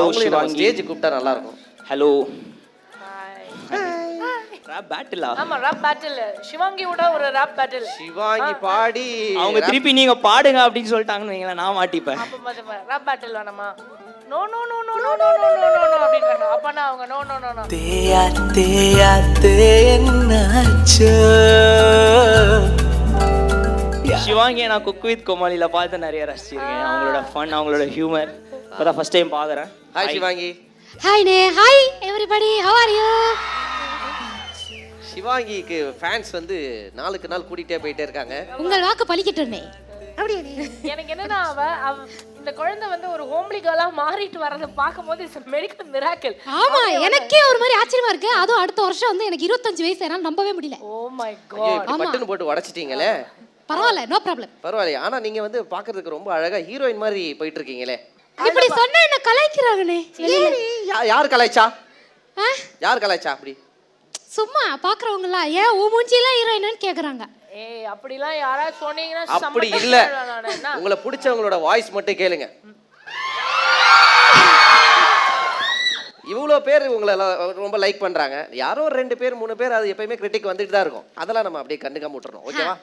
அவங்களும் ஸ்டேஜ் கூப்பிட்டா நல்லா இருக்கும். Hello hi. ராப் பேட்டிலா? ஆமா ராப் பேட்டில். சிவாங்கியோட ஒரு ராப் பேட்டில். சிவாங்கி பாடி அவங்க திருப்பி நீங்க பாடுங்க அப்படின்னு சொல்லிட்டாங்கன்னு வைங்களேன், நான் மாட்டிப்பேன். அப்ப மத்த ராப் பேட்டில் வேணாமா? No no no no no no no no no அப்படின்றாங்க. அப்பனா அவங்க நோ நோ நோ நோ. என்னாச்சு? சிவாங்கியை நான் குக் வித் கோமாளில பார்த்து நிறைய ரசிச்சிருக்கேன். அவங்களோட ஃபன், அவங்களோட ஹியூமர் இப்பதான் ஃபர்ஸ்ட் டைம் பாக்குறேன். ஹாய் சிவாங்கி. ஹாய் நே, hi everybody, how are you? சிவாங்கிக்கு ஃபேன்ஸ் வந்து நாளுக்கு நாள் கூட்டிட்டே போயிட்டே இருக்காங்க. உங்கள் வாக்கு பலிக்கட்டுனே. எனக்கு என்னன்னா அவ இந்த குழந்தை வந்து ஒரு ஹோம்லி கேர்லா மாறிட்டு வரத பாக்கும்போது இட்ஸ் மெடிக்கல் மிராக்கிள். ஆமா, எனக்கே ஒரு மாதிரி ஆச்சரியமா இருக்கு. அதுவும் அடுத்த வருஷம் வந்து எனக்கு 25 வயசு, என்னால நம்பவே முடியல. ஓ மை ஐயோ, காட். இப்படி பட்டுன்னு போட்டு உடைச்சிட்டீங்களே. பரவாயில்ல, நோ ப்ராப்ளம். பரவாயில்லையே. ஆனா நீங்க வந்து பாக்குறதுக்கு ரொம்ப அழகா ஹீரோயின் மாதிரி போயிட்டு இருக்கீங்களே. இப்படி சொன்னா என்ன கலாய்க்கிறாங்கனே. யார் கலாய்ச்சா? யார் கலாய்ச்சா? அப்படி சும்மா பாக்குறவங்களா ஏன் ஊ மூஞ்சிலாம் ஹீரோயின்னு கேக்குறாங்க. ஏய் அப்படிலாம் யாராவது சொன்னீங்கன்னா அப்படி இல்ல. உங்களை பிடிச்சவங்களோட வாய்ஸ் மட்டும் கேளுங்க. இவ்வளோ பேர் உங்களை ரொம்ப லைக் பண்றாங்க. யாரோ 2 பேர் 3 பேர் அது எப்பயுமே கிரிட்டிக் வந்துட்டு தான் இருக்கும். அதெல்லாம் நம்ம அப்படியே கண்டுக்காம விட்டுறணும். ஓகேவா?